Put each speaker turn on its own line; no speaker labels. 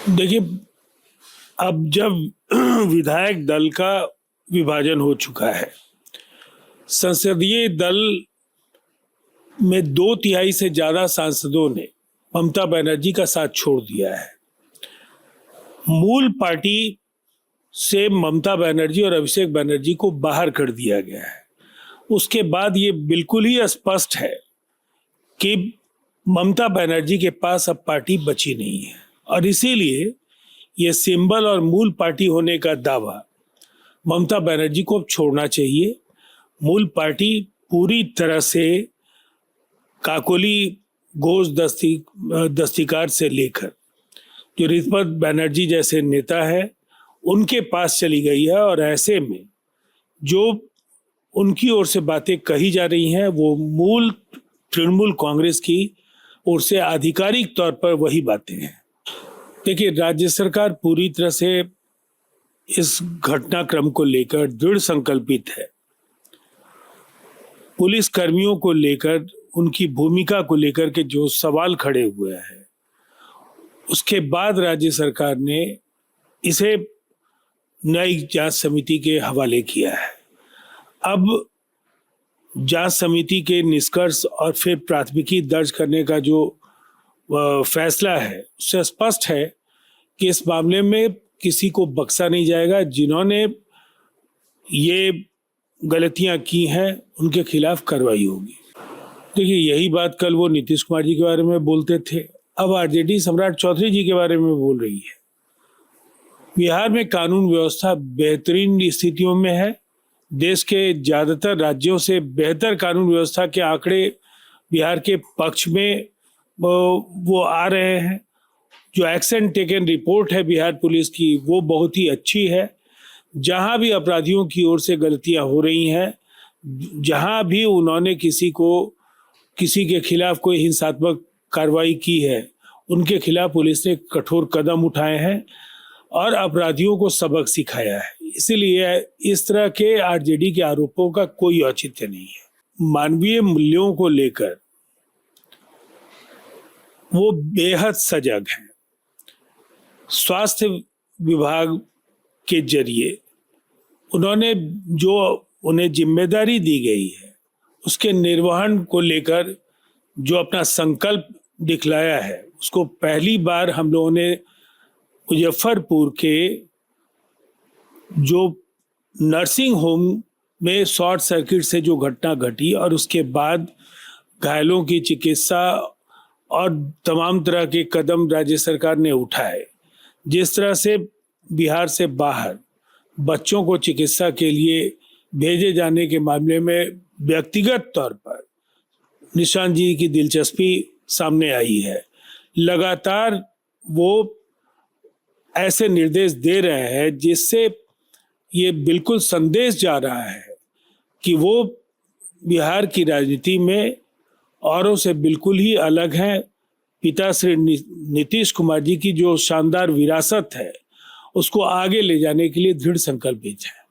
देखिए, अब जब विधायक दल का विभाजन हो चुका है, संसदीय दल में 2/3 से ज्यादा सांसदों ने ममता बनर्जी का साथ छोड़ दिया है। मूल पार्टी से ममता बनर्जी और अभिषेक बनर्जी को बाहर कर दिया गया है। उसके बाद ये बिल्कुल ही स्पष्ट है कि ममता बनर्जी के पास अब पार्टी बची नहीं है और इसीलिए ये सिंबल और मूल पार्टी होने का दावा ममता बनर्जी को अब छोड़ना चाहिए। मूल पार्टी पूरी तरह से काकोली घोष दस्तिकार से लेकर जो रितपत बनर्जी जैसे नेता है उनके पास चली गई है और ऐसे में जो उनकी ओर से बातें कही जा रही हैं वो मूल तृणमूल कांग्रेस की ओर से आधिकारिक तौर पर वही बातें हैं। देखिए, राज्य सरकार पूरी तरह से इस घटनाक्रम को लेकर दृढ़ संकल्पित है। पुलिस कर्मियों को लेकर उनकी भूमिका को लेकर के जो सवाल खड़े हुए हैं, उसके बाद राज्य सरकार ने इसे न्यायिक जांच समिति के हवाले किया है। अब जांच समिति के निष्कर्ष और फिर प्राथमिकी दर्ज करने का जो फैसला है उससे स्पष्ट है कि इस मामले में किसी को बख्शा नहीं जाएगा। जिन्होंने ये गलतियां की हैं उनके खिलाफ कार्रवाई होगी। देखिए, यही बात कल वो नीतीश कुमार जी के बारे में बोलते थे, अब आरजेडी सम्राट चौधरी जी के बारे में बोल रही है। बिहार में कानून व्यवस्था बेहतरीन स्थितियों में है। देश के ज्यादातर राज्यों से बेहतर कानून व्यवस्था के आंकड़े बिहार के पक्ष में वो आ रहे हैं। जो एक्शन टेकन रिपोर्ट है बिहार पुलिस की वो बहुत ही अच्छी है। जहां भी अपराधियों की ओर से गलतियां हो रही हैं, जहां भी उन्होंने किसी के खिलाफ कोई हिंसात्मक कार्रवाई की है, उनके खिलाफ पुलिस ने कठोर कदम उठाए हैं और अपराधियों को सबक सिखाया है। इसीलिए इस तरह के आरजेडी के आरोपों का कोई औचित्य नहीं है। मानवीय मूल्यों को लेकर वो बेहद सजग हैं। स्वास्थ्य विभाग के जरिए उन्होंने जो उन्हें जिम्मेदारी दी गई है उसके निर्वहन को लेकर जो अपना संकल्प दिखलाया है, उसको पहली बार हम लोगों ने मुजफ्फरपुर के जो नर्सिंग होम में शॉर्ट सर्किट से जो घटना घटी और उसके बाद घायलों की चिकित्सा और तमाम तरह के कदम राज्य सरकार ने उठाए। जिस तरह से बिहार से बाहर बच्चों को चिकित्सा के लिए भेजे जाने के मामले में व्यक्तिगत तौर पर निशांत जी की दिलचस्पी सामने आई है। लगातार वो ऐसे निर्देश दे रहे हैं जिससे ये बिल्कुल संदेश जा रहा है कि वो बिहार की राजनीति में औरों से बिल्कुल ही अलग हैं। पिता श्री नीतीश कुमार जी की जो शानदार विरासत है उसको आगे ले जाने के लिए दृढ़ संकल्पित है।